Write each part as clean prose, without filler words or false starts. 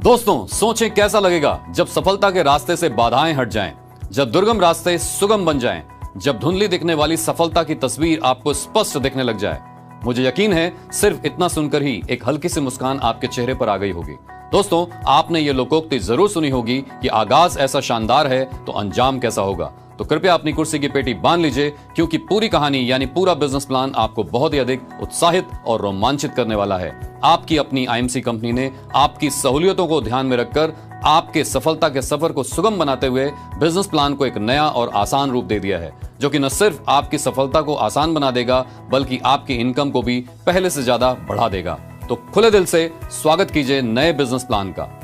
दोस्तों, सोचें कैसा लगेगा जब सफलता के रास्ते से बाधाएं हट जाएं, जब दुर्गम रास्ते सुगम बन जाएं, जब धुंधली दिखने वाली सफलता की तस्वीर आपको स्पष्ट दिखने लग जाए। मुझे यकीन है सिर्फ इतना सुनकर ही एक हल्की सी मुस्कान आपके चेहरे पर आ गई होगी। दोस्तों, आपने ये लोकोक्ति जरूर सुनी होगी कि आगाज ऐसा शानदार है तो अंजाम कैसा होगा। तो कृपया अपनी कुर्सी की पेटी बांध लीजिए, क्योंकि पूरी कहानी यानी पूरा बिजनेस प्लान आपको बहुत ही अधिक उत्साहित और रोमांचित करने वाला है। आपकी अपनी आईएमसी कंपनी ने आपकी सहूलियतों को ध्यान में रखकर आपके सफलता के सफर को सुगम बनाते हुए बिजनेस प्लान को एक नया और आसान रूप दे दिया है, जो कि न सिर्फ आपकी सफलता को आसान बना देगा बल्कि आपकी इनकम को भी पहले से ज्यादा बढ़ा देगा। तो खुले दिल से स्वागत कीजिए नए बिजनेस प्लान का।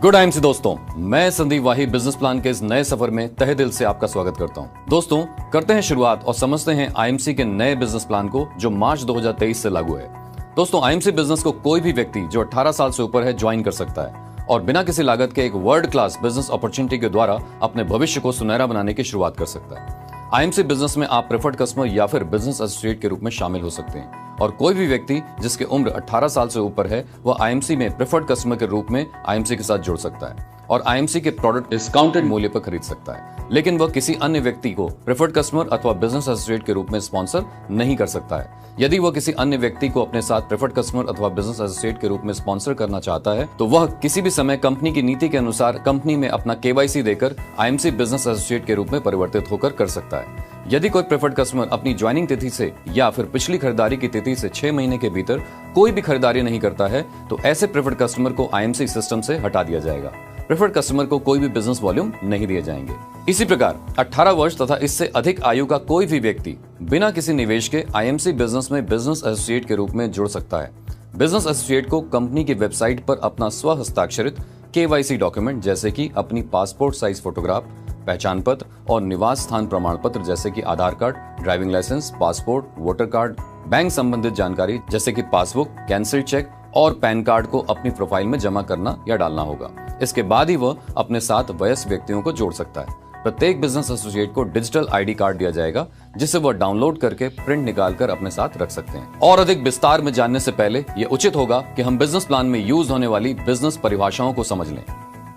गुड आईएमसी दोस्तों, मैं संदीप वाही बिजनेस प्लान के इस नए सफर में तहे दिल से आपका स्वागत करता हूं। दोस्तों, करते हैं शुरुआत और समझते हैं आईएमसी के नए बिजनेस प्लान को, जो मार्च 2023 से लागू है। दोस्तों, आईएमसी बिजनेस को कोई भी व्यक्ति जो 18 साल से ऊपर है ज्वाइन कर सकता है और बिना किसी लागत के एक वर्ल्ड क्लास बिजनेस अपॉर्चुनिटी के द्वारा अपने भविष्य को सुनहरा बनाने की शुरुआत कर सकता है। आईएमसी बिजनेस में आप प्रेफर्ड कस्टमर या फिर बिजनेस एसोसिएट के रूप में शामिल हो सकते हैं और कोई भी व्यक्ति जिसकी उम्र 18 साल से ऊपर है वह आईएमसी में प्रेफर्ड कस्टमर के रूप में आईएमसी के साथ जुड़ सकता है और आईएमसी के प्रोडक्ट डिस्काउंटेड मूल्य पर खरीद सकता है। लेकिन वह किसी अन्य व्यक्ति को प्रेफर्ड कस्टमर अथवा बिजनेस एसोसिएट के रूप में स्पॉन्सर नहीं कर सकता है। यदि वह किसी अन्य व्यक्ति को अपने साथ प्रेफर्ड कस्टमर अथवा बिजनेस एसोसिएट के रूप में स्पॉन्सर करना चाहता है तो वह किसी भी समय कंपनी की नीति के अनुसार कंपनी में अपना केवाईसी देकर आईएमसी बिजनेस एसोसिएट के रूप में परिवर्तित होकर कर सकता है। यदि कोई प्रेफर्ड कस्टमर अपनी ज्वाइनिंग तिथि से या फिर पिछली खरीदारी की तिथि से 6 महीने के भीतर कोई भी खरीदारी नहीं करता है तो ऐसे प्रेफर्ड कस्टमर को आईएमसी सिस्टम से हटा दिया जाएगा। प्रेफर्ड कस्टमर को कोई भी बिजनेस वॉल्यूम नहीं दिए जाएंगे। इसी प्रकार 18 वर्ष तथा इससे अधिक आयु का कोई भी व्यक्ति बिना किसी निवेश के आईएमसी बिजनेस में बिजनेस एसोसिएट के रूप में जुड़ सकता है। बिजनेस एसोसिएट को कंपनी की वेबसाइट पर अपना स्व हस्ताक्षरित केवाईसी डॉक्यूमेंट जैसे कि अपनी पासपोर्ट साइज फोटोग्राफ, पहचान पत्र और निवास स्थान प्रमाण पत्र जैसे कि Aadhaar card, driving licence, passport, voter card, bank संबंधित जानकारी जैसे कि पासबुक, कैंसिल चेक और पैन कार्ड को अपनी प्रोफाइल में जमा करना या डालना होगा। इसके बाद ही वह अपने साथ वयस्क व्यक्तियों को जोड़ सकता है। प्रत्येक बिजनेस एसोसिएट को डिजिटल आईडी कार्ड दिया जाएगा जिसे वह डाउनलोड करके प्रिंट निकाल कर अपने साथ रख सकते हैं। और अधिक विस्तार में जानने से पहले यह उचित होगा कि हम बिजनेस प्लान में यूज होने वाली बिजनेस परिभाषाओं को समझ लें।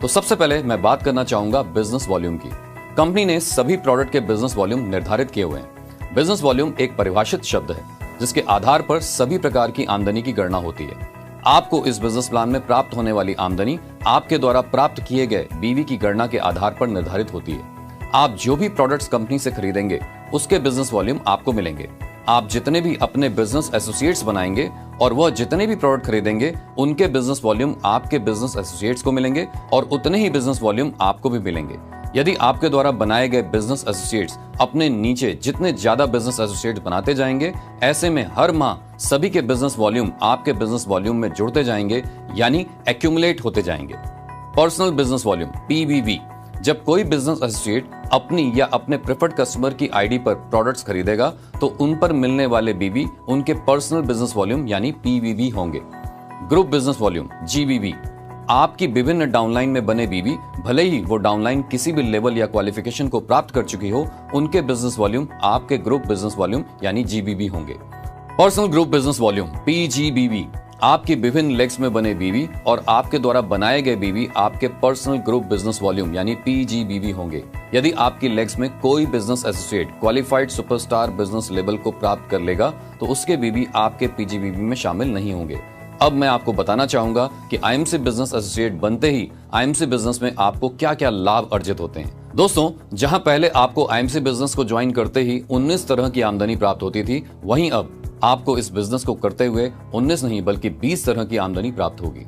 तो सबसे पहले मैं बात करना चाहूंगा बिजनेस वॉल्यूम की। कंपनी ने सभी प्रोडक्ट के बिजनेस वॉल्यूम निर्धारित किए हुए हैं। बिजनेस वॉल्यूम एक परिभाषित शब्द है जिसके आधार पर सभी प्रकार की आमदनी की गणना होती है। आपको इस बिजनेस प्लान में प्राप्त होने वाली आमदनी आपके द्वारा प्राप्त किए गए बीवी की गणना के आधार पर निर्धारित होती है। आप जो भी प्रोडक्ट्स कंपनी से खरीदेंगे उसके बिजनेस वॉल्यूम आपको मिलेंगे। आप जितने भी अपने बिजनेस एसोसिएट्स बनाएंगे और वह जितने भी प्रोडक्ट खरीदेंगे उनके बिजनेस वॉल्यूम आपके बिजनेस एसोसिएट्स को मिलेंगे और उतने ही बिजनेस वॉल्यूम आपको भी मिलेंगे। यदि आपके द्वारा बनाए गए बिजनेस एसोसिएट्स अपने नीचे जितने ज्यादा बिजनेस एसोसिएट्स बनाते जाएंगे, ऐसे में हर माह सभी के बिजनेस वॉल्यूम आपके बिजनेस वॉल्यूम में जुड़ते जाएंगे, यानी एक्यूमुलेट होते जाएंगे। Personal business volume PBV. जब कोई बिजनेस एसोसिएट अपनी या अपने प्रेफर्ड कस्टमर की आईडी पर प्रोडक्ट्स खरीदेगा तो उन पर मिलने वाले बीवी उनके पर्सनल बिजनेस वॉल्यूम यानी पीवीवी होंगे। Group business volume GBV. आपकी विभिन्न डाउनलाइन में बने बीवी, भले ही वो डाउनलाइन किसी भी लेवल या क्वालिफिकेशन को प्राप्त कर चुकी हो, उनके बिजनेस वॉल्यूम आपके ग्रुप बिजनेस वॉल्यूम यानी जीबीबी होंगे। Personal group business volume PGBV. आपकी विभिन्न लेग्स में बने बीवी और आपके द्वारा बनाए गए बीवी आपके पर्सनल ग्रुप बिजनेस वॉल्यूम यानी पीजीबीवी होंगे। यदि आपकी लेग्स में कोई business associate qualified superstar business level को प्राप्त कर लेगा तो उसके बीवी आपके पीजीबीवी में शामिल नहीं होंगे। अब मैं आपको बताना चाहूंगा कि आईएमसी बिजनेस एसोसिएट बनते ही आईएमसी बिजनेस में आपको क्या क्या लाभ अर्जित होते हैं। दोस्तों, जहां पहले आपको आईएमसी बिजनेस को ज्वाइन करते ही 19 तरह की आमदनी प्राप्त होती थी, वहीं अब आपको इस बिजनेस को करते हुए 19 नहीं बल्कि 20 तरह की आमदनी प्राप्त होगी।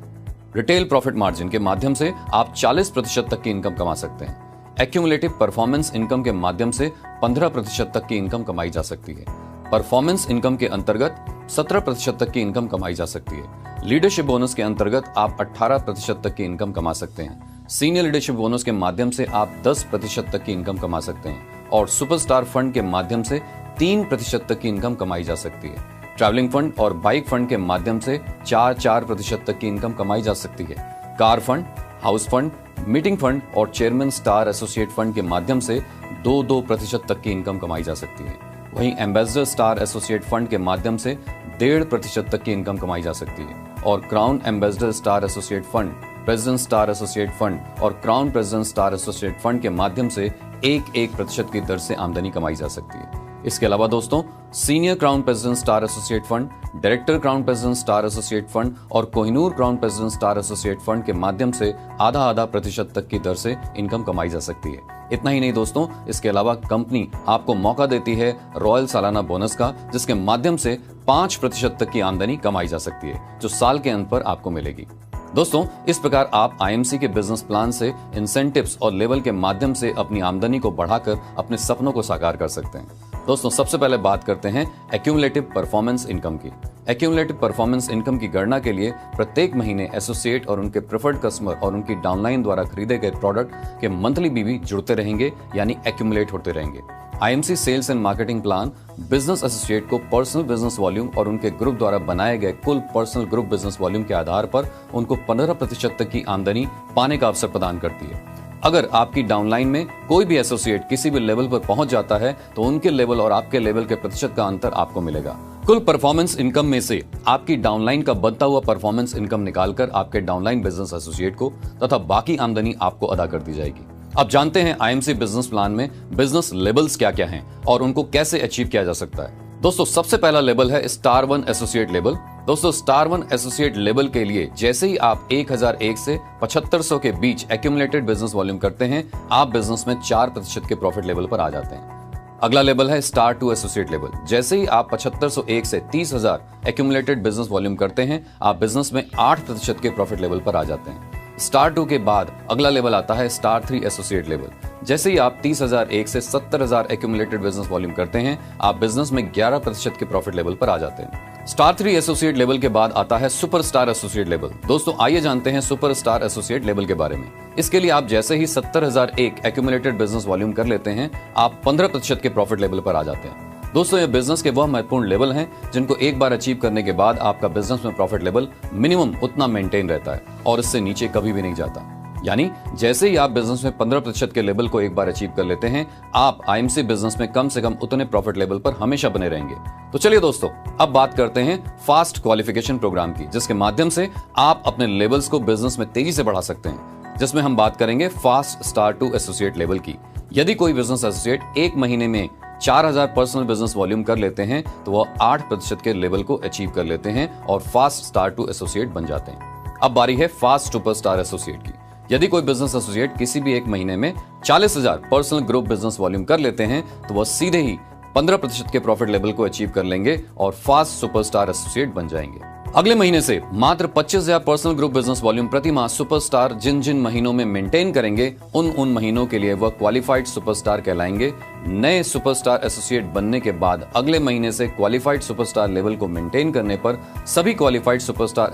रिटेल प्रॉफिट मार्जिन के माध्यम से आप 40% तक की इनकम कमा सकते हैं। एक्यूमुलेटिव परफॉर्मेंस इनकम के माध्यम से 15% तक की इनकम कमाई जा सकती है। परफॉर्मेंस इनकम के अंतर्गत 17% तक की इनकम कमाई जा सकती है। लीडरशिप बोनस के अंतर्गत आप 18% तक की इनकम कमा सकते हैं। सीनियर लीडरशिप बोनस के माध्यम से आप 10% तक की इनकम कमा सकते हैं और सुपरस्टार फंड के माध्यम से 3% तक की इनकम कमाई जा सकती है। ट्रैवलिंग फंड और बाइक फंड के माध्यम से 4% तक की इनकम कमाई जा सकती है। Car fund, house fund, meeting fund और चेयरमैन स्टार एसोसिएट फंड के माध्यम से 2% तक की इनकम कमाई जा सकती है। वहीं एम्बेसडर स्टार एसोसिएट फंड के माध्यम से 1.5% तक की इनकम कमाई जा सकती है और crown ambassador star associate fund, president star associate fund और crown president star associate fund के माध्यम से 1% की दर से आमदनी कमाई जा सकती है। इसके अलावा दोस्तों, senior crown president star associate fund, director crown president star associate fund और Kohinoor crown president star associate fund के माध्यम से आधा प्रतिशत तक की दर से इनकम कमाई जा सकती है। इतना ही नहीं दोस्तों, इसके अलावा कंपनी आपको मौका देती है रॉयल सालाना बोनस का, जिसके माध्यम से 5% तक की आमदनी कमाई जा सकती है, जो साल के अंत पर आपको मिलेगी। दोस्तों, इस प्रकार आप आईएमसी के बिजनेस प्लान से इंसेंटिव्स और लेवल के माध्यम से अपनी आमदनी को बढ़ाकर अपने सपनों को साकार कर सकते हैं। दोस्तों, सबसे पहले बात करते हैं एक्यूमुलेटिव परफॉर्मेंस इनकम की। एक्यूमुलेटिव परफॉर्मेंस इनकम की गणना के लिए प्रत्येक महीने एसोसिएट और उनके प्रेफर्ड कस्टमर और उनकी डाउनलाइन द्वारा खरीदे गए प्रोडक्ट के मंथली बीवी जुड़ते रहेंगे, यानी एक्यूमुलेट होते रहेंगे। IMC sales and marketing plan business associate को पर्सनल बिजनेस वॉल्यूम और उनके ग्रुप द्वारा बनाए गए कुल पर्सनल ग्रुप बिजनेस वॉल्यूम के आधार पर उनको 15% तक की आमदनी पाने का अवसर प्रदान करती है। अगर आपकी डाउनलाइन में कोई भी एसोसिएट किसी भी लेवल पर पहुंच जाता है तो उनके लेवल और आपके लेवल के प्रतिशत का अंतर आपको मिलेगा। कुल परफॉर्मेंस इनकम में से आपकी डाउनलाइन का बनता हुआ परफॉर्मेंस इनकम निकालकर आपके डाउनलाइन बिजनेस एसोसिएट को तथा बाकी आमदनी आपको अदा कर दी जाएगी। अब जानते हैं आईएमसी बिजनेस प्लान में बिजनेस लेवल्स क्या क्या हैं और उनको कैसे अचीव किया जा सकता है। दोस्तों, सबसे पहला लेवल है स्टार 1 एसोसिएट लेवल। दोस्तों, स्टार 1 एसोसिएट लेवल के लिए जैसे ही आप 1001 से 7500 के बीच एक्यूमुलेटेड बिजनेस वॉल्यूम करते हैं, आप बिजनेस में 4% के प्रॉफिट लेवल पर आ जाते हैं। अगला लेवल है स्टार 2 एसोसिएट लेवल। जैसे ही आप 7501 से 30,000 एक्यूमुलेटेड बिजनेस वॉल्यूम करते हैं, आप बिजनेस में 8% के प्रॉफिट लेवल पर आ जाते हैं। स्टार 2 के बाद अगला लेवल आता है स्टार 3 एसोसिएट लेवल। जैसे ही आप 30,001 से 70,000 एक्यूमुलेटेड बिजनेस वॉल्यूम करते हैं, आप बिजनेस में 11% के प्रॉफिट लेवल पर आ जाते हैं। स्टार 3 एसोसिएट लेवल के बाद आता है सुपरस्टार एसोसिएट लेवल। दोस्तों, आइए जानते हैं सुपरस्टार एसोसिएट लेवल के बारे में। इसके लिए आप जैसे ही 70,001 एक्यूमुलेटेड बिजनेस वॉल्यूम कर लेते हैं, आप 15% के प्रॉफिट लेवल पर आ जाते हैं। दोस्तों, ये बिजनेस के वह महत्वपूर्ण लेवल हैं जिनको एक बार अचीव करने के बाद आपका बिजनेस में प्रॉफिट लेवल मिनिमम उतना मेंटेन रहता है और इससे नीचे कभी भी नहीं जाता। यानी जैसे ही आप बिजनेस में 15% के लेवल को एक बार अचीव कर लेते हैं, आप आईएमसी बिजनेस में कम से कम उतने प्रॉफिट लेवल पर हमेशा बने रहेंगे। तो चलिए दोस्तों, अब बात करते हैं फास्ट क्वालिफिकेशन प्रोग्राम की, जिसके माध्यम से आप अपने लेवल्स को बिजनेस में तेजी से बढ़ा सकते हैं, जिसमें हम बात करेंगे फास्ट स्टार 2 एसोसिएट लेवल की। यदि कोई बिजनेस एसोसिएट एक महीने में 4000 पर्सनल बिजनेस वॉल्यूम कर लेते हैं, तो वह 8% के लेवल को अचीव कर लेते हैं और फास्ट स्टार 2 एसोसिएट बन जाते हैं। अब बारी है फास्ट सुपरस्टार एसोसिएट की। यदि कोई बिजनेस एसोसिएट किसी भी एक महीने में 40,000 पर्सनल ग्रुप बिजनेस वॉल्यूम कर लेते हैं, तो वह सीधे ही 15% के प्रॉफिट लेवल को अचीव कर लेंगे और फास्ट सुपरस्टार एसोसिएट बन जाएंगे। अगले महीने से मात्र 25,000 पर्सनल ग्रुप बिजनेस वॉल्यूम प्रति माह सुपरस्टार जिन जिन महीनों में मेंटेन करेंगे, उन महीनों के लिए वह क्वालिफाइड सुपरस्टार कहलाएंगे। नए सुपरस्टार एसोसिएट बनने के बाद अगले महीने से क्वालिफाइड सुपरस्टार लेवल को मेंटेन करने पर सभी क्वालिफाइड सुपरस्टार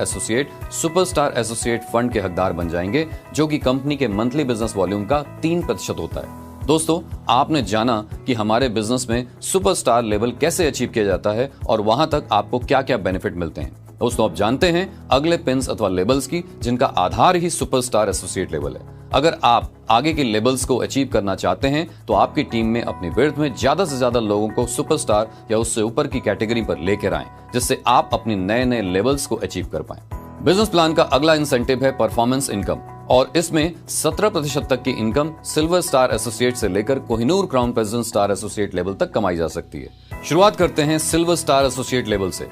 एसोसिएट फंड के हकदार बन जाएंगे, जो कि कंपनी के मंथली बिजनेस वॉल्यूम का 3% होता है। दोस्तों, आपने जाना कि हमारे बिजनेस में सुपरस्टार लेवल कैसे अचीव किया जाता है और वहां तक आपको क्या क्या बेनिफिट मिलते हैं। दोस्तों, आप जानते हैं अगले पिन्स अथवा लेवल्स की, जिनका आधार ही सुपरस्टार एसोसिएट लेवल है। अगर आप आगे के लेवल्स को अचीव करना चाहते हैं, तो आपकी टीम में अपनी विर्थ में ज्यादा से ज्यादा लोगों को सुपरस्टार या उससे ऊपर की कैटेगरी पर लेकर आएं, जिससे आप अपने नए नए लेवल्स को अचीव कर पाएं। बिजनेस प्लान का अगला इंसेंटिव है परफॉर्मेंस इनकम, और इसमें 17% तक की इनकम सिल्वर स्टार एसोसिएट से लेकर Kohinoor crown president star associate level तक कमाई जा सकती है। शुरुआत करते हैं सिल्वर स्टार एसोसिएट लेवल से,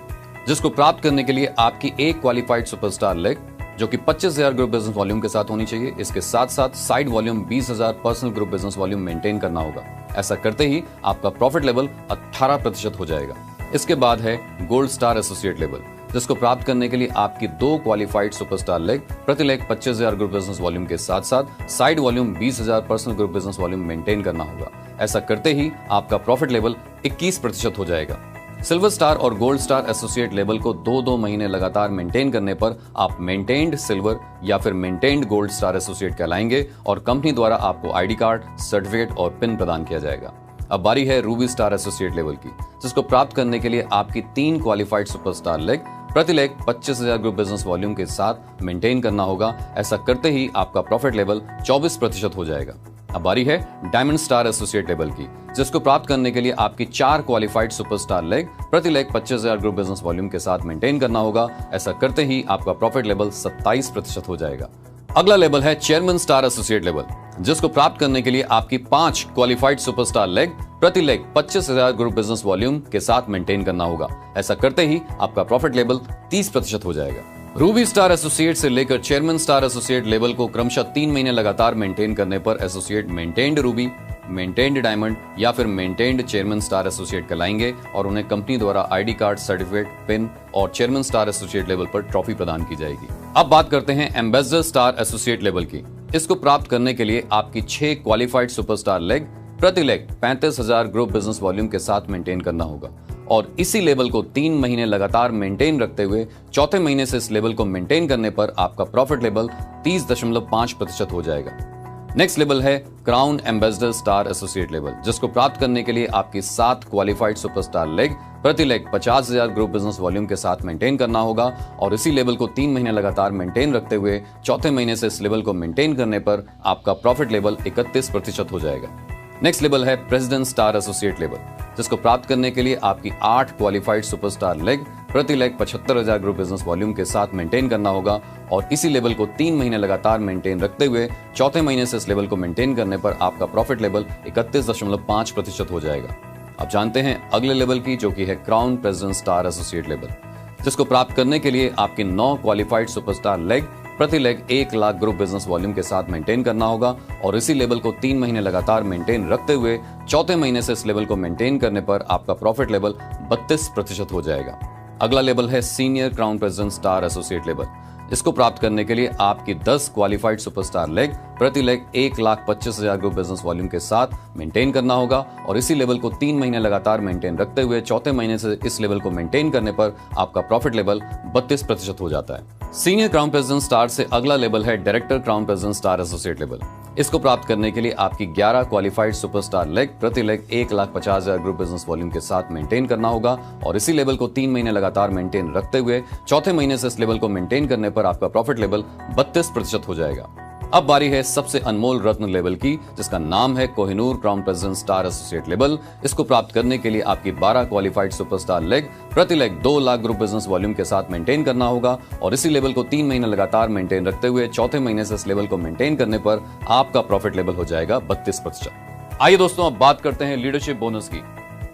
जिसको प्राप्त करने के लिए आपकी एक क्वालिफाइड सुपरस्टार लेग, जो कि 25,000 ग्रुप बिजनेस वॉल्यूम के साथ होनी चाहिए। इसके साथ साथ side volume 20,000 personal group business volume maintain करना होगा। ऐसा करते ही आपका प्रॉफिट लेवल 18% हो जाएगा। इसके बाद है गोल्ड स्टार एसोसिएट लेवल, जिसको प्राप्त करने के लिए आपकी 2 क्वालिफाइड सुपरस्टार लेग, प्रति लेग 25,000 ग्रुप बिजनेस वॉल्यूम के साथ साथ side volume 20,000 personal group business volume maintain करना होगा। ऐसा करते ही आपका प्रॉफिट लेवल 21% हो जाएगा। सिल्वर स्टार और गोल्ड स्टार एसोसिएट लेवल को 2-2 महीने लगातार मेंटेन करने पर आप मेंटेन्ड सिल्वर या फिर मेंटेन्ड गोल्ड स्टार एसोसिएट कहलाएंगे और कंपनी द्वारा आपको आईडी कार्ड, सर्टिफिकेट और पिन प्रदान किया जाएगा। अब बारी है रूबी स्टार एसोसिएट लेवल की, जिसको प्राप्त करने के लिए आपकी 3 क्वालिफाइड सुपरस्टार लेग प्रति लेग 25,000 ग्रुप बिजनेस वॉल्यूम के साथ मेंटेन करना होगा। ऐसा करते ही आपका प्रॉफिट लेवल 24% हो जाएगा। अब बारी है डायमंड स्टार एसोसिएट लेवल की, जिसको प्राप्त करने के लिए आपकी 4 क्वालिफाइड सुपरस्टार लेग प्रति लेग 25,000 ग्रुप बिजनेस वॉल्यूम के साथ मेंटेन करना होगा। ऐसा करते ही आपका प्रॉफिट लेवल 27% हो जाएगा। अगला लेवल है चेयरमैन स्टार एसोसिएट लेवल, जिसको प्राप्त करने के लिए आपकी 5 क्वालिफाइड सुपरस्टार लेग प्रति लेग 25,000 ग्रुप बिजनेस वॉल्यूम के साथ मेंटेन करना होगा। ऐसा करते ही आपका प्रॉफिट लेवल 30% हो जाएगा। रूबी स्टार एसोसिएट से लेकर चेयरमैन स्टार एसोसिएट लेवल को क्रमशः 3 महीने लगातार मेंटेन करने पर associate maintained Ruby, maintained diamond या फिर मेंटेन्ड चेयरमैन स्टार एसोसिएट कहलाएंगे और उन्हें कंपनी द्वारा आईडी कार्ड, सर्टिफिकेट, पिन और चेयरमैन स्टार एसोसिएट लेवल पर ट्रॉफी प्रदान की जाएगी। अब बात करते हैं एम्बेसडर स्टार एसोसिएट लेवल की। इसको प्राप्त करने के लिए आपकी 6 क्वालिफाइड सुपरस्टार लेग प्रति लेग 35,000 ग्रुप बिजनेस वॉल्यूम के साथ मेंटेन करना होगा और इसी लेवल को 3 महीने लगातार मेंटेन रखते हुए चौथे महीने से इस लेवल को मेंटेन करने पर आपका प्रॉफिट लेवल 30.5% हो जाएगा। नेक्स्ट लेवल है crown ambassador star associate level, जिसको प्राप्त करने के लिए आपकी 7 क्वालिफाइड सुपरस्टार लेग प्रति लेग 50,000 ग्रुप बिजनेस वॉल्यूम के साथ मेंटेन करना होगा और इसी लेवल को 3 महीने लगातार मेंटेन रखते हुए चौथे महीने से इस लेवल को मेंटेन करने पर आपका प्रॉफिट लेवल 31% हो जाएगा। नेक्स्ट लेवल है प्रेसिडेंट स्टार एसोसिएट लेवल, जिसको प्राप्त करने के लिए आपकी 8 क्वालिफाइड सुपरस्टार लेग प्रति लेग 75,000 ग्रुप बिजनेस वॉल्यूम के साथ मेंटेन करना होगा और इसी लेवल को 3 महीने लगातार मेंटेन रखते हुए चौथे महीने से इस लेवल को मेंटेन करने पर आपका प्रॉफिट लेवल 31.5% हो जाएगा। अब जानते हैं अगले लेवल की, जो कि है crown president star associate level, जिसको प्राप्त करने के लिए आपके 9 क्वालिफाइड सुपरस्टार लेग प्रति leg 1 lakh group business volume के साथ मेंटेन करना होगा और इसी लेवल को 3 महीने लगातार मेंटेन रखते हुए चौथे महीने से इस लेवल को मेंटेन करने पर आपका प्रॉफिट लेवल 32% हो जाएगा। अगला लेवल है senior crown president star associate level. इसको प्राप्त करने के लिए आपकी 10 क्वालिफाइड सुपरस्टार लेग प्रति लेग 1,25,000 ग्रुप बिजनेस वॉल्यूम के साथ मेंटेन करना होगा और इसी लेवल को 3 महीने लगातार मेंटेन रखते हुए चौथे महीने से इस लेवल को मेंटेन करने पर आपका प्रॉफिट लेवल 32% हो जाता है। सीनियर क्राउन प्रेसिडेंट स्टार से अगला लेवल है director crown president star associate level. इसको प्राप्त करने के लिए आपकी 11 क्वालिफाइड सुपरस्टार लेग प्रति लेग 1,50,000 ग्रुप बिजनेस वॉल्यूम के साथ मेंटेन करना होगा और इसी लेवल को 3 महीने लगातार मेंटेन रखते हुए चौथे महीने से इस लेवल को मेंटेन करने पर आपका प्रॉफिट लेवल 32% हो जाएगा। अब बारी है सबसे अनमोल रत्न लेवल की, जिसका नाम है Kohinoor crown president star associate level. इसको प्राप्त करने के लिए आपकी 12 क्वालिफाइड सुपरस्टार लेग प्रति leg 2 lakh group business volume के साथ मेंटेन करना होगा और इसी लेवल को 3 महीने लगातार मेंटेन रखते हुए चौथे महीने से इस लेवल को मेंटेन करने पर आपका प्रॉफिट लेवल हो जाएगा 32%। आइए दोस्तों, अब बात करते हैं लीडरशिप बोनस की।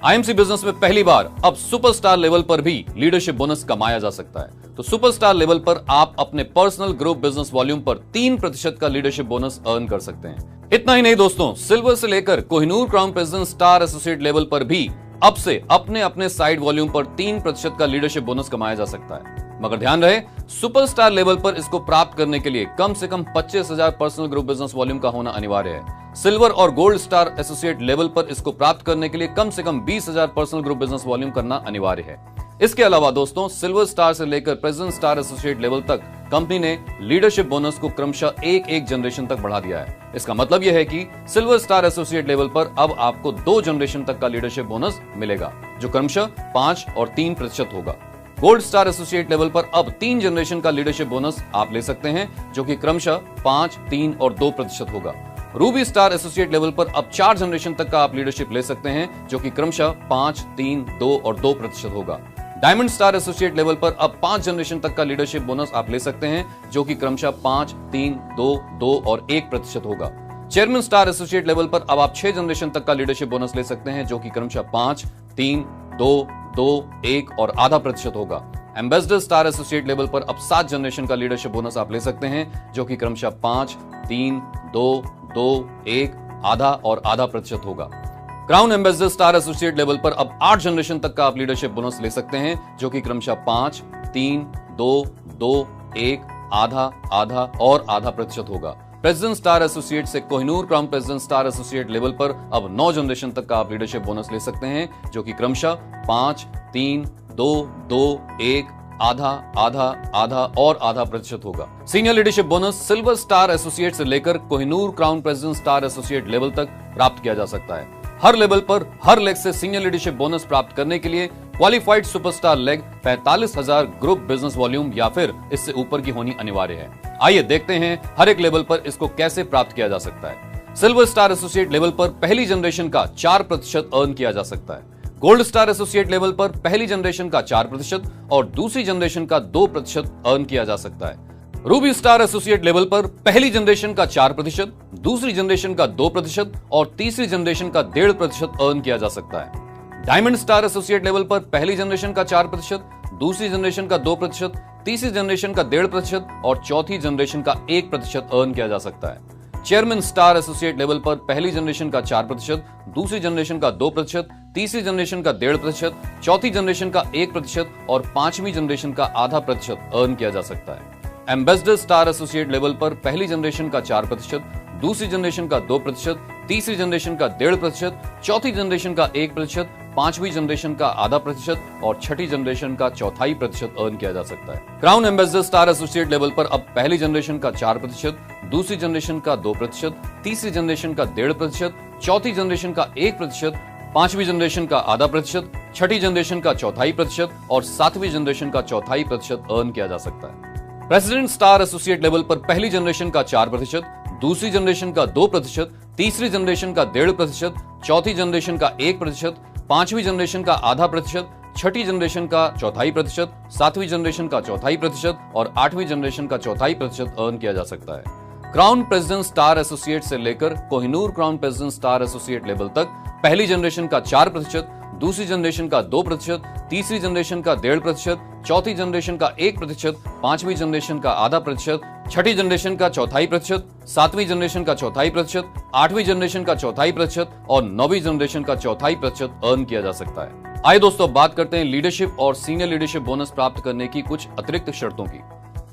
आईएमसी बिजनेस में पहली बार अब सुपरस्टार लेवल पर भी लीडरशिप बोनस कमाया जा सकता है। तो सुपरस्टार लेवल पर आप अपने पर्सनल ग्रुप बिजनेस वॉल्यूम पर 3% का लीडरशिप बोनस अर्न कर सकते हैं। इतना ही नहीं दोस्तों, सिल्वर से लेकर Kohinoor crown president star associate level पर भी अब से अपने अपने साइड वॉल्यूम पर 3% का लीडरशिप बोनस कमाया जा सकता है। मगर ध्यान रहे, सुपरस्टार लेवल पर इसको प्राप्त करने के लिए कम से कम 25,000 पर्सनल ग्रुप बिजनेस वॉल्यूम का होना अनिवार्य है। सिल्वर और गोल्ड स्टार एसोसिएट लेवल पर इसको प्राप्त करने के लिए कम से कम 20,000 पर्सनल ग्रुप बिजनेस वॉल्यूम करना अनिवार्य है। इसके अलावा दोस्तों, सिल्वर स्टार से लेकर प्रेसिडेंट स्टार एसोसिएट लेवल तक कंपनी ने लीडरशिप बोनस को क्रमशः एक जनरेशन तक बढ़ा दिया है। इसका मतलब यह है कि सिल्वर स्टार एसोसिएट लेवल पर अब आपको 2 जनरेशन तक का लीडरशिप बोनस मिलेगा, जो क्रमशः 5 और 3% होगा। गोल्ड स्टार एसोसिएट लेवल पर अब 3 जनरेशन का लीडरशिप बोनस आप ले सकते हैं, जो कि क्रमशः 5, 3 और 2% होगा। रूबी स्टार एसोसिएट लेवल पर अब 4 जनरेशन तक का आप लीडरशिप ले सकते हैं, जो कि क्रमशः 5, 3, 2 और 2% होगा। डायमंड स्टार एसोसिएट लेवल पर अब 5 जनरेशन तक का लीडरशिप बोनस आप ले सकते हैं, जो कि क्रमशः 5, 3, 2 और 1% होगा। चेयरमैन स्टार एसोसिएट लेवल पर अब आप 6 जनरेशन तक का लीडरशिप बोनस ले सकते हैं, जो कि क्रमशः 5, 3, 2, 1 और ½ होगा। एम्बेसडर स्टार एसोसिएट लेवल पर अब 7 जनरेशन का लीडरशिप बोनस आप ले सकते हैं, जो कि क्रमशः 5, 3, 2, 1 आधा और ½ होगा। Crown ambassador star associate level पर अब 8 जनरेशन तक का आप लीडरशिप बोनस ले सकते हैं, जो कि क्रमशः 5, 3, 2, 1 आधा और ½ होगा। प्रेसिडेंट स्टार एसोसिएट से Kohinoor crown president star associate level पर अब 9 जनरेशन तक का आप लीडरशिप बोनस ले सकते हैं, जो कि क्रमशः 5, 3, 2, 1 आधा और ½ होगा। Senior leadership bonus silver star associate से लेकर Kohinoor crown president star associate level तक प्राप्त किया जा सकता है। हर लेवल पर हर लेग से सीनियर लीडरशिप बोनस प्राप्त करने के लिए qualified superstar leg 45,000 group business volume या फिर इससे ऊपर की होनी अनिवार्य है। आइए देखते हैं हर एक लेवल पर इसको कैसे प्राप्त किया जा सकता है। सिल्वर स्टार एसोसिएट लेवल पर पहली जनरेशन का 4% अर्न किया जा सकता है। गोल्ड स्टार एसोसिएट लेवल पर पहली जनरेशन का 4% और दूसरी जनरेशन का 2% अर्न किया जा सकता है। रूबी स्टार एसोसिएट लेवल पर पहली जनरेशन का 4%, दूसरी जनरेशन का 2% और तीसरी जनरेशन का 1.5% अर्न किया जा सकता है। डायमंड स्टार एसोसिएट लेवल पर पहली जनरेशन का 4%, दूसरी जनरेशन का 2%, तीसरी जनरेशन का 1.5% और चौथी जनरेशन का 1% अर्न किया जा सकता है। चेयरमैन स्टार एसोसिएट लेवल पर पहली जनरेशन का 4%, दूसरी जनरेशन का 2%, तीसरी जनरेशन का 1.5%, चौथी जनरेशन का 1% और पांचवी जनरेशन का आधा प्रतिशत अर्न किया जा सकता है। एम्बेसडर स्टार एसोसिएट लेवल पर पहली जनरेशन का 4%, दूसरी जनरेशन का 2%, तीसरी जनरेशन का 1.5%, चौथी जनरेशन का 1%, पांचवी जनरेशन का आधा प्रतिशत और छठी जनरेशन का 1/4% अर्न किया जा सकता है। Crown ambassador star associate level पर अब पहली जनरेशन का 4%, दूसरी जनरेशन का 2%, तीसरी जनरेशन का 1.5%, चौथी जनरेशन का 1%, पांचवी जनरेशन का आधा प्रतिशत, छठी जनरेशन का 1/4% और सातवीं जनरेशन का 1/4% अर्न किया जा सकता है। प्रेसिडेंट स्टार एसोसिएट लेवल पर पहली जनरेशन का 4%, दूसरी जनरेशन का 2%, तीसरी जनरेशन का 1.5%, चौथी जनरेशन का 1%, पांचवी जनरेशन का आधा प्रतिशत, छठी जनरेशन का 1/4%, सातवीं जनरेशन का 1/4% और आठवीं जनरेशन का 1/4% अर्न किया जा सकता है। क्राउन प्रेसिडेंट स्टार एसोसिएट से लेकर Kohinoor crown president star associate level तक पहली जनरेशन का 4%, दूसरी जनरेशन का 2%, तीसरी जनरेशन का 1.5%, चौथी जनरेशन का 1%, पांचवी जनरेशन का आधा प्रतिशत, छठी जनरेशन का 1/4%, सातवीं जनरेशन का 1/4%, आठवीं जनरेशन का 1/4% और नौवीं जनरेशन का 1/4% अर्न किया जा सकता है। आइए दोस्तों बात करते हैं लीडरशिप और सीनियर लीडरशिप बोनस प्राप्त करने की कुछ अतिरिक्त शर्तों की।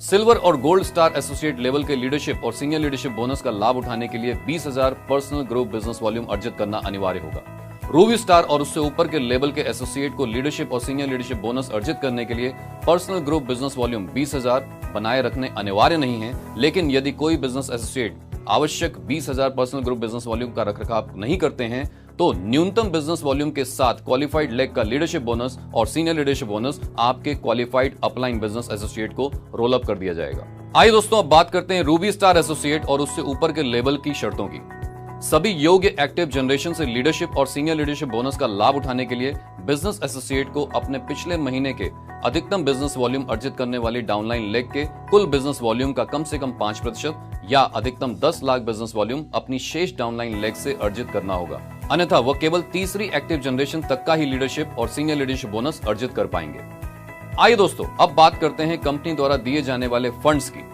सिल्वर और गोल्ड स्टार एसोसिएट लेवल के लीडरशिप और सीनियर लीडरशिप बोनस का लाभ उठाने के लिए 20,000 पर्सनल ग्रुप बिजनेस वॉल्यूम अर्जित करना अनिवार्य होगा। रूबी स्टार और उससे ऊपर के लेवल के एसोसिएट को लीडरशिप और सीनियर लीडरशिप बोनस अर्जित करने के लिए पर्सनल ग्रुप बिजनेस वॉल्यूम 20,000 बनाए रखने अनिवार्य नहीं है, लेकिन यदि कोई बिजनेस एसोसिएट आवश्यक 20,000 पर्सनल ग्रुप बिजनेस वॉल्यूम का रखरखाव नहीं करते हैं तो न्यूनतम बिजनेस वॉल्यूम के साथ क्वालिफाइड लेग का लीडरशिप बोनस और सीनियर लीडरशिप बोनस आपके क्वालिफाइड अपलाइन बिजनेस एसोसिएट को रोल अप कर दिया जाएगा। आइए दोस्तों अब बात करते हैं रूबी स्टार एसोसिएट और उससे ऊपर के लेवल की शर्तों की। सभी योग्य एक्टिव जनरेशन से लीडरशिप और सीनियर लीडरशिप बोनस का लाभ उठाने के लिए बिजनेस एसोसिएट को अपने पिछले महीने के अधिकतम बिजनेस वॉल्यूम अर्जित करने वाली डाउनलाइन लेग के कुल बिजनेस वॉल्यूम का कम से कम 5% या अधिकतम 10 लाख बिजनेस वॉल्यूम अपनी शेष डाउनलाइन लेग से अर्जित करना होगा, अन्यथा वह केवल तीसरी एक्टिव जनरेशन तक का ही लीडरशिप और सीनियर लीडरशिप बोनस अर्जित कर पाएंगे। आइए दोस्तों अब बात करते हैं कंपनी द्वारा दिए जाने वाले फंड्स की।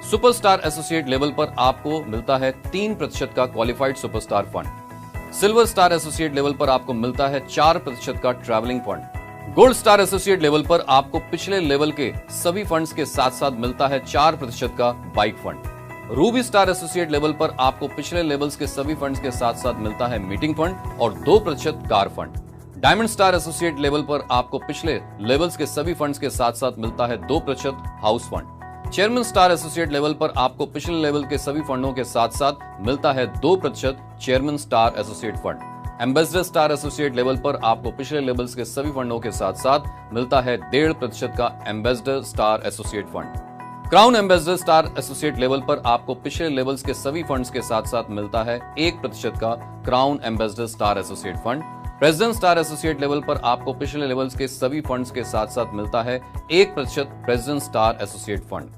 सुपरस्टार एसोसिएट लेवल पर आपको मिलता है 3% का qualified superstar fund. Silver star associate level पर आपको मिलता है 4% का travelling fund. Gold star associate level पर आपको पिछले लेवल के सभी फंड्स के साथ साथ मिलता है 4% का bike fund. Ruby star associate level पर आपको पिछले लेवल्स के सभी फंड्स के साथ साथ मिलता है मीटिंग फंड और 2% car fund. Diamond star associate level पर आपको पिछले लेवल्स के सभी फंड्स के साथ साथ मिलता है 2% house fund. Chairman star associate level पर आपको पिछले लेवल के सभी फंडों के साथ साथ मिलता है 2% chairman star associate fund. Ambassador star associate level पर आपको पिछले लेवल्स के सभी फंडों के साथ साथ मिलता है 1.5% का ambassador star associate fund. Crown ambassador star associate level पर आपको पिछले लेवल्स के सभी फंड्स के साथ साथ मिलता है 1% का crown ambassador star associate fund. President star associate level पर आपको पिछले लेवल्स के सभी फंड्स के साथ साथ मिलता है 1% president star associate fund.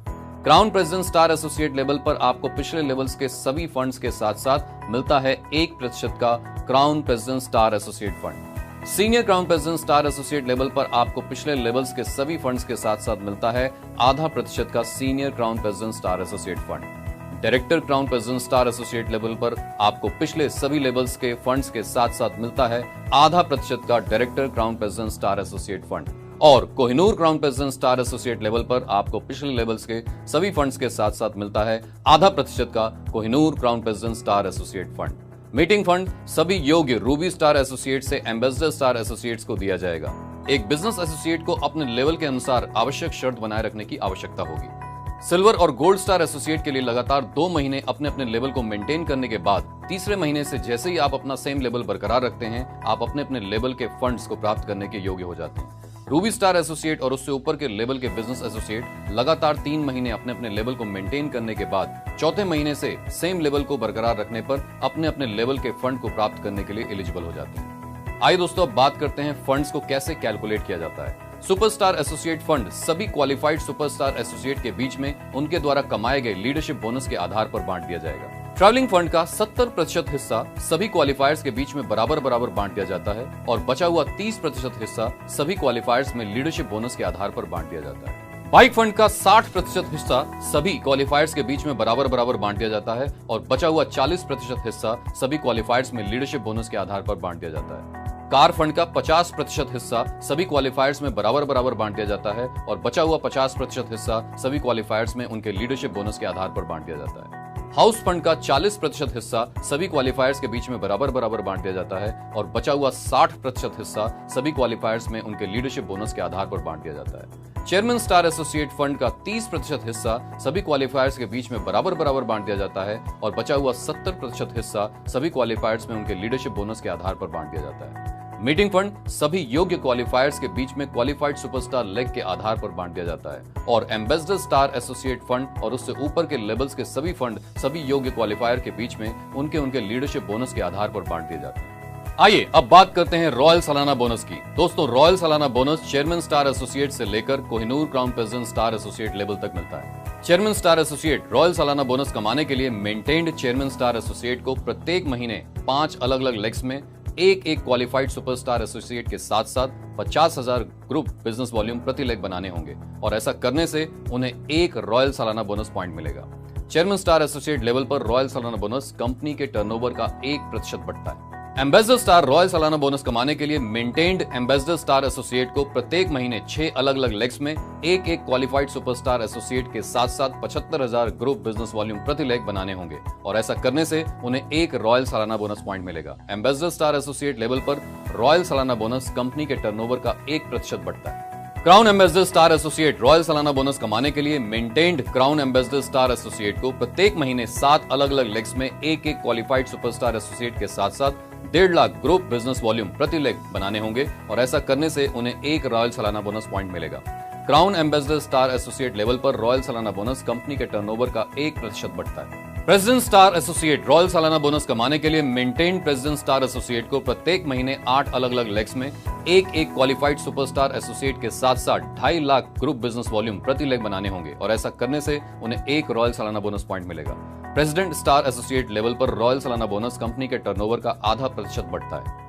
Crown president star associate level पर आपको पिछले लेवल्स के सभी फंड्स के साथ साथ मिलता है 1% का crown president star associate fund. Senior crown president star associate level पर आपको पिछले लेवल्स के सभी फंड्स के साथ साथ मिलता है 0.5% का senior crown president star associate fund. Director crown president star associate level पर आपको पिछले सभी लेवल्स के फंड्स के साथ साथ मिलता है 0.5% का director crown president star associate fund. और Kohinoor crown president star associate level पर आपको पिछले लेवल्स के सभी फंड्स के साथ साथ मिलता है 0.5% का Kohinoor crown president star associate fund. Meeting fund सभी योग्य रूबी स्टार एसोसिएट से एम्बेसडर स्टार एसोसिएट्स को दिया जाएगा। एक बिजनेस एसोसिएट को अपने लेवल के अनुसार आवश्यक शर्त बनाए रखने की आवश्यकता होगी। सिल्वर और गोल्ड स्टार एसोसिएट के लिए लगातार 2 महीने अपने अपने लेवल को मेंटेन करने के बाद तीसरे महीने से जैसे ही आप अपना सेम लेवल बरकरार रखते हैं, आप अपने अपने लेवल के फंड्स को प्राप्त करने के योग्य हो जाते हैं। रूबी स्टार एसोसिएट और उससे ऊपर के लेवल के बिजनेस एसोसिएट लगातार 3 महीने अपने अपने लेवल को मेंटेन करने के बाद चौथे महीने से सेम लेवल को बरकरार रखने पर अपने अपने लेवल के फंड को प्राप्त करने के लिए एलिजिबल हो जाते हैं। आइए दोस्तों, अब बात करते हैं फंड्स को कैसे कैलकुलेट किया जाता है। सुपरस्टार एसोसिएट फंड सभी क्वालिफाइड सुपरस्टार एसोसिएट के बीच में उनके द्वारा कमाए गए लीडरशिप बोनस के आधार पर बांट दिया जाएगा। ट्रैवलिंग फंड का 70% हिस्सा सभी क्वालिफायर्स के बीच में बराबर बराबर बांट दिया जाता है और बचा हुआ 30% हिस्सा सभी क्वालिफायर्स में लीडरशिप बोनस के आधार पर बांट दिया जाता है। बाइक फंड का 60% हिस्सा सभी क्वालिफायर्स के बीच में बराबर बराबर बांट दिया जाता है और बचा हुआ 40% हिस्सा सभी क्वालिफायर्स में लीडरशिप बोनस के आधार पर बांट दिया जाता है। कार फंड का 50% हिस्सा सभी क्वालिफायर्स में बराबर बराबर बांट दिया जाता है और बचा हुआ 50% हिस्सा सभी क्वालिफायर्स में उनके लीडरशिप बोनस के आधार पर बांट दिया जाता है। हाउस फंड का 40% हिस्सा सभी क्वालिफायर्स के बीच में बराबर बराबर बांट दिया जाता है और बचा हुआ 60% हिस्सा सभी क्वालिफायर्स में उनके लीडरशिप बोनस के आधार पर बांट दिया जाता है। चेयरमैन स्टार एसोसिएट फंड का 30% हिस्सा सभी क्वालिफायर्स के बीच में बराबर बराबर बांट दिया जाता है और बचा हुआ 70% हिस्सा सभी क्वालिफायर्स में उनके लीडरशिप बोनस के आधार पर बांट दिया जाता है। मीटिंग फंड सभी योग्य क्वालिफायर्स के बीच में क्वालिफाइड सुपरस्टार लेग के आधार पर बांट दिया जाता है और एम्बेसडर स्टार एसोसिएट फंड और उससे ऊपर के लेवल्स के सभी फंड सभी योग्य क्वालिफायर के बीच में उनके लीडरशिप बोनस के आधार पर बांट दिए जाते हैं। आइए अब बात करते हैं रॉयल सालाना बोनस की। दोस्तों, रॉयल सालाना बोनस चेयरमैन स्टार एसोसिएट से लेकर Kohinoor crown president star associate level तक मिलता है। चेयरमैन स्टार एसोसिएट रॉयल सालाना बोनस कमाने के लिए मेंटेन्ड चेयरमैन स्टार एसोसिएट को प्रत्येक महीने 5 अलग अलग लेग्स में एक क्वालिफाइड सुपरस्टार एसोसिएट के साथ साथ 50,000 ग्रुप बिजनेस वॉल्यूम प्रति लेग बनाने होंगे और ऐसा करने से उन्हें एक रॉयल सालाना बोनस पॉइंट मिलेगा। चेयरमैन स्टार एसोसिएट लेवल पर रॉयल सालाना बोनस कंपनी के टर्नओवर का 1% बढ़ता है। एम्बेसडर स्टार रॉयल सालाना बोनस कमाने के लिए मेंटेन्ड एम्बेसडर स्टार एसोसिएट को प्रत्येक महीने 6 अलग अलग लेग्स में एक क्वालिफाइड सुपरस्टार एसोसिएट के साथ साथ 75,000 ग्रुप बिजनेस वॉल्यूम प्रति लेग बनाने होंगे और ऐसा करने से उन्हें एक रॉयल सालाना बोनस पॉइंट मिलेगा। एम्बेसडर स्टार एसोसिएट लेवल पर रॉयल सालाना बोनस कंपनी के टर्नओवर का 1% बढ़ता है। Crown ambassador star associate royal सालाना बोनस कमाने के लिए maintained crown ambassador star associate को प्रत्येक महीने 7 अलग अलग लेग्स में एक क्वालिफाइड सुपरस्टार एसोसिएट के साथ साथ 1.5 लाख ग्रुप बिजनेस वॉल्यूम प्रति लेग बनाने होंगे और ऐसा करने से उन्हें एक रॉयल सालाना बोनस पॉइंट मिलेगा। Crown ambassador star associate level पर रॉयल सालाना बोनस कंपनी के टर्नओवर का 1% बढ़ता है। प्रेसिडेंट स्टार एसोसिएट रॉयल सालाना बोनस कमाने के लिए मेंटेन प्रेसिडेंट स्टार एसोसिएट को प्रत्येक महीने 8 अलग अलग लेग्स में एक क्वालिफाइड सुपरस्टार एसोसिएट के साथ साथ 2.5 लाख ग्रुप बिजनेस वॉल्यूम प्रति लेग बनाने होंगे और ऐसा करने से उन्हें एक रॉयल सालाना बोनस पॉइंट मिलेगा। प्रेसिडेंट स्टार एसोसिएट लेवल पर रॉयल सालाना बोनस कंपनी के टर्नओवर का 0.5% बढ़ता है।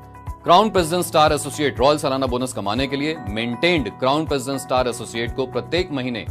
Crown president star associate royal सालाना बोनस कमाने के लिए maintained crown president star associate को प्रत्येक महीने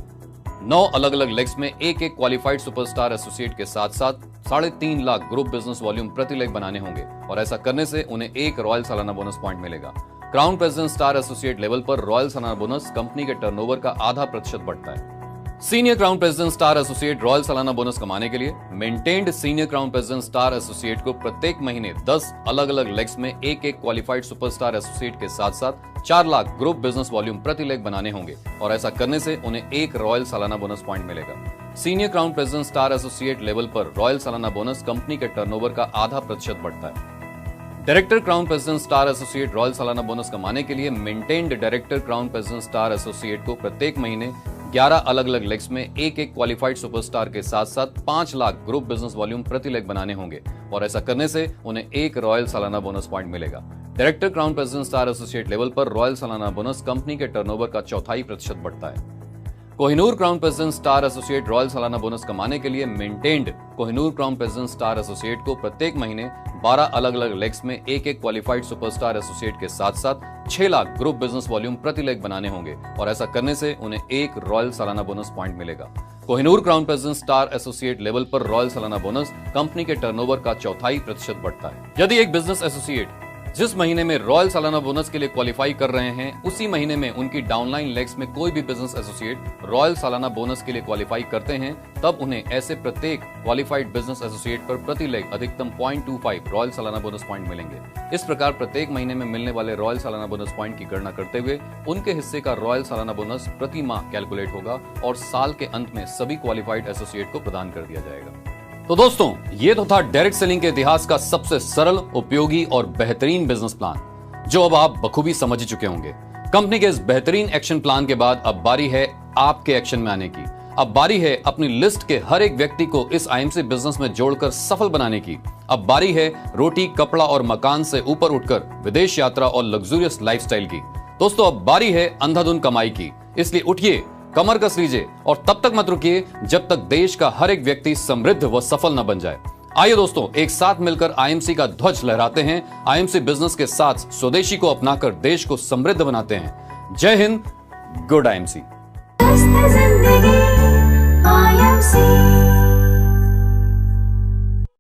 9 अलग अलग लेग्स में एक क्वालिफाइड सुपरस्टार एसोसिएट के साथ साथ 3.5 लाख ग्रुप बिजनेस वॉल्यूम प्रति लेग बनाने होंगे और ऐसा करने से उन्हें एक रॉयल सालाना बोनस पॉइंट मिलेगा। Crown president star associate level पर रॉयल सालाना बोनस कंपनी के टर्नओवर का 0.5% बढ़ता है। Senior crown president star associate royal सालाना बोनस कमाने के लिए maintained senior crown president star associate को प्रत्येक महीने 10 अलग अलग लेग्स में एक क्वालिफाइड सुपरस्टार एसोसिएट के साथ साथ 4 लाख ग्रुप बिजनेस वॉल्यूम प्रति लेग बनाने होंगे और ऐसा करने से उन्हें एक रॉयल सालाना बोनस पॉइंट मिलेगा। Senior crown president star associate level पर रॉयल सालाना बोनस कंपनी के टर्नओवर का 0.5% बढ़ता है। Director crown president star associate royal सालाना बोनस कमाने के लिए maintained director crown president star associate को प्रत्येक महीने 11 अलग अलग लेग्स में एक क्वालिफाइड सुपरस्टार के साथ साथ 5 लाख ग्रुप बिजनेस वॉल्यूम प्रति लेग बनाने होंगे और ऐसा करने से उन्हें एक रॉयल सालाना बोनस पॉइंट मिलेगा। Director crown president star associate level पर रॉयल सालाना बोनस कंपनी के टर्नओवर का 0.25% बढ़ता है। Kohinoor crown president star associate royal सालाना बोनस कमाने के लिए maintained Kohinoor crown president star associate को प्रत्येक महीने 12 अलग अलग लेग्स में एक क्वालिफाइड सुपरस्टार एसोसिएट के साथ साथ 6 लाख ग्रुप बिजनेस वॉल्यूम प्रति लेग बनाने होंगे और ऐसा करने से उन्हें एक रॉयल सालाना बोनस पॉइंट मिलेगा। Kohinoor crown president star associate level पर रॉयल सालाना बोनस कंपनी के टर्नओवर का 0.25% बढ़ता है। यदि एक बिजनेस एसोसिएट जिस महीने में रॉयल सालाना बोनस के लिए क्वालिफाई कर रहे हैं, उसी महीने में उनकी डाउनलाइन लेग्स में कोई भी बिजनेस एसोसिएट रॉयल सालाना बोनस के लिए क्वालिफाई करते हैं, तब उन्हें ऐसे प्रत्येक क्वालिफाइड बिजनेस एसोसिएट पर प्रति लेग अधिकतम 0.25 रॉयल सालाना बोनस पॉइंट मिलेंगे। इस प्रकार प्रत्येक महीने में मिलने वाले रॉयल सालाना बोनस पॉइंट की गणना करते हुए उनके हिस्से का रॉयल सालाना बोनस प्रति माह कैलकुलेट होगा और साल के अंत में सभी क्वालिफाइड एसोसिएट को प्रदान कर दिया जाएगा। तो दोस्तों, ये तो था डायरेक्ट सेलिंग के इतिहास का सबसे सरल, उपयोगी और बेहतरीन बिजनेस प्लान, जो अब आप बखूबी समझ ही चुके होंगे। कंपनी के इस बेहतरीन एक्शन प्लान के बाद अब बारी है आपके एक्शन में आने की। अब बारी है अपनी लिस्ट के हर एक व्यक्ति को इस आईएमसी बिजनेस में जोड़कर सफल बनाने की। अब बारी है रोटी, कपड़ा और मकान से ऊपर उठकर विदेश यात्रा और लग्जूरियस लाइफस्टाइल की। दोस्तों, अब बारी है अंधाधुंध कमाई की। इसलिए उठिए, कमर कस लीजिए और तब तक मत रुकिए जब तक देश का हर एक व्यक्ति समृद्ध व सफल न बन जाए। आइए दोस्तों, एक साथ मिलकर आईएमसी का ध्वज लहराते हैं। आईएमसी बिजनेस के साथ स्वदेशी को अपनाकर देश को समृद्ध बनाते हैं। जय हिंद, गुड आईएमसी।